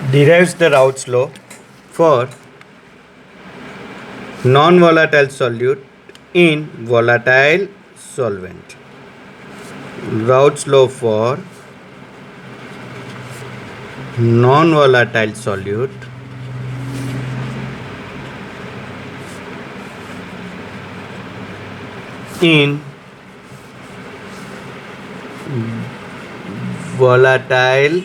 derives the Raoult's law for non-volatile solute in volatile solvent. Raoult's law for non-volatile solute in volatile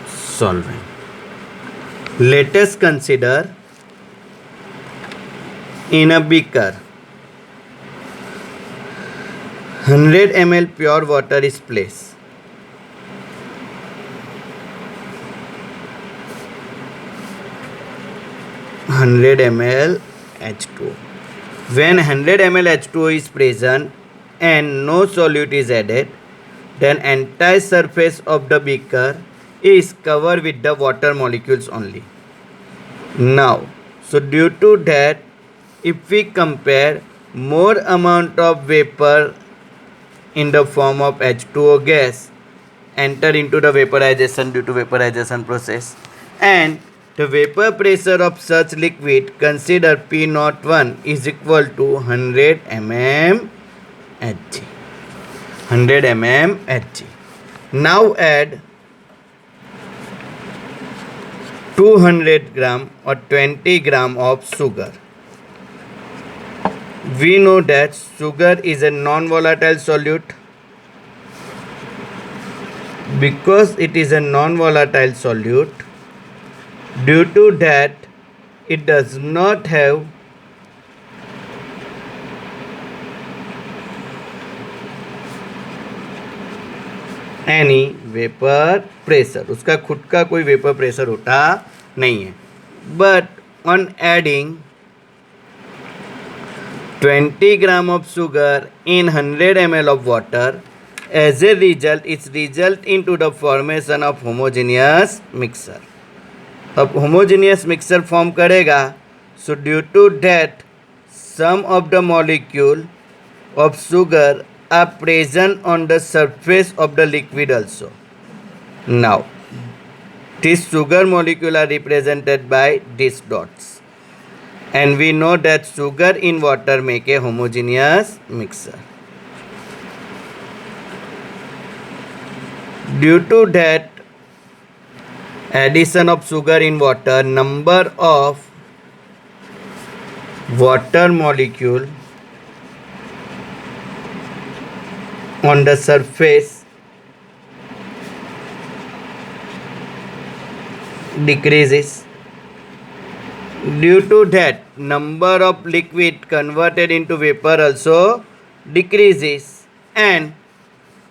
solvent. Let us consider in a beaker 100 ml pure water is placed. Hundred ml H2O. When 100 ml H2O is present and no solute is added, then entire surface of the beaker is covered with the water molecules only. Now, so due to that, if we compare more amount of vapor in the form of H2O gas enter into the vaporization due to vaporization process, and the vapor pressure of such liquid, consider P01 is equal to 100 mm Hg. 100 mm Hg. Now add 200 gram or 20 gram of sugar. We know that sugar is a non-volatile solute. Because it is a non-volatile solute, due to that it does not have any vapor pressure. उसका खुद का कोई vapour pressure होता नहीं है. But on adding 20 gram of sugar in 100 ml of water, as a result, it result into the formation of homogeneous mixture. अब homogeneous mixture form करेगा, so due to that, some of the molecule of sugar are present on the surface of the liquid also. Now, these sugar molecule are represented by these dots. And we know that sugar in water make a homogeneous mixture. Due to that addition of sugar in water, number of water molecule on the surface decreases. Due to that, number of liquid converted into vapor also decreases, and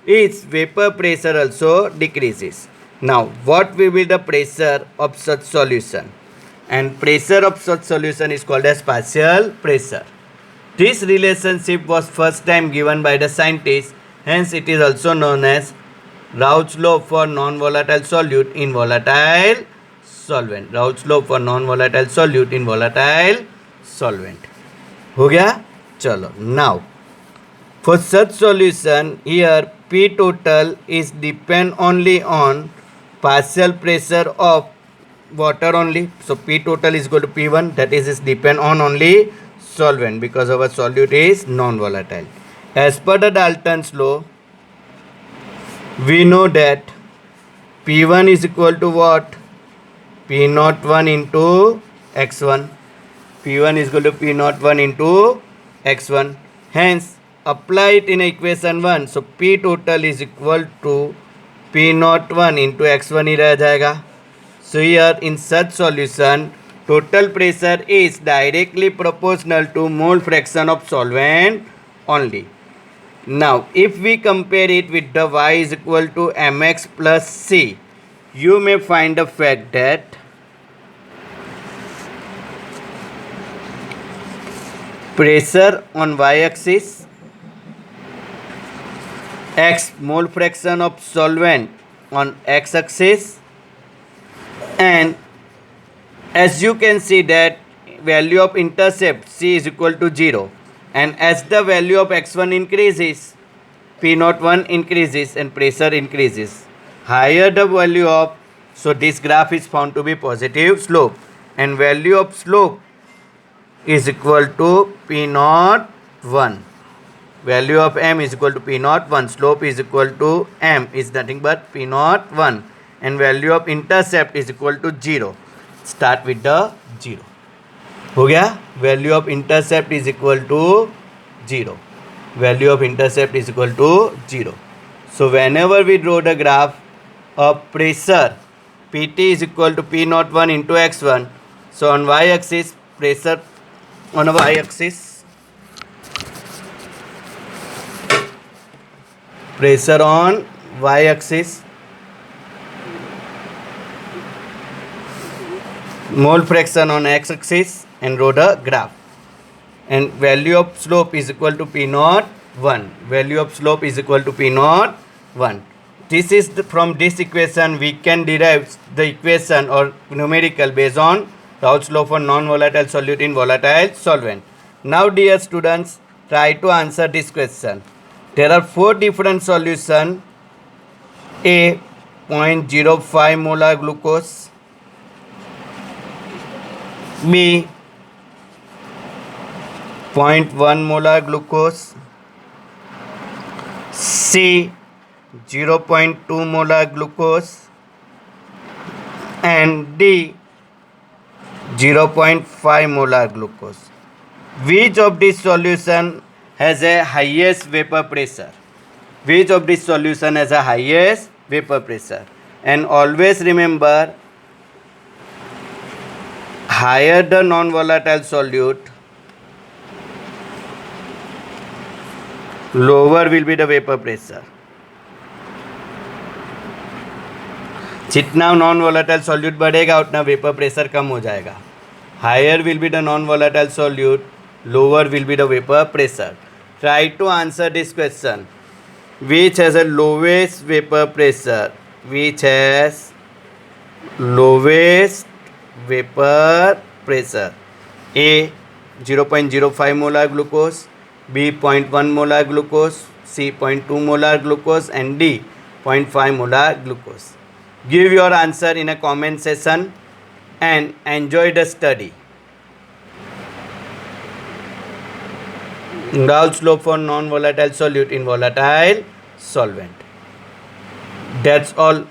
its vapor pressure also decreases. Now, what will be the pressure of such solution? And pressure of such solution is called as partial pressure. This relationship was first time given by the scientists, hence it is also known as Raoult's law for non-volatile solute in volatile solvent. Raoult's law for non-volatile solute in volatile solvent. हो गया? चलो. Now, for such solution, here P total is depend only on partial pressure of water only. So P total is equal to P1, that is depend on only solvent because our solute is non-volatile. As per the Dalton's law, we know that P1 is equal to what? P01 into X1. P1 is equal to P01 into X1. Hence, apply it in equation 1. So P total is equal to P01 into X1 ही रह जाएगा. So here in such solution, total pressure is directly proportional to mole fraction of solvent only. Now, if we compare it with the y is equal to mx plus c, you may find the fact that pressure on y-axis, x mole fraction of solvent on x-axis, and as you can see that value of intercept c is equal to 0, and as the value of x1 increases, P01 increases and pressure increases. Higher the value of So this graph is found to be positive slope, and value of slope is equal to P naught 1. Value of m is equal to P naught 1. Slope is equal to m is nothing but P naught 1. And value of intercept is equal to 0. Start with the 0. हो गया. Value of intercept is equal to 0. Value of intercept is equal to 0. So whenever we draw the graph of pressure, Pt is equal to P naught 1 into x1. So on y-axis, pressure on a y-axis, pressure on y-axis, mole fraction on x-axis, and draw the graph. And value of slope is equal to P naught 1. Value of slope is equal to P naught 1. This is from this equation we can derive the equation or numerical based on Raoult's law for non-volatile solute in volatile solvent. Now dear students, try to answer this question. There are 4 different solutions. A 0.05 molar glucose, B 0.1 molar glucose, C 0.2 molar glucose, and D 0.5 molar glucose. Which of these solution has a highest vapor pressure? Which of these solution has a highest vapor pressure? And always remember, higher the non-volatile solute, lower will be the vapor pressure. जितना non volatile solute बढ़ेगा उतना vapour pressure कम हो जाएगा. Higher will be the non volatile solute, lower will be the vapour pressure. Try to answer this question. Which has a lowest vapour pressure? Which has lowest vapour pressure? A 0.05 molar glucose, B 0.1 molar glucose, C 0.2 molar glucose, and D 0.5 molar glucose. Give your answer in a comment section and enjoy the study. Raoult's law for non-volatile solute in volatile solvent. That's all.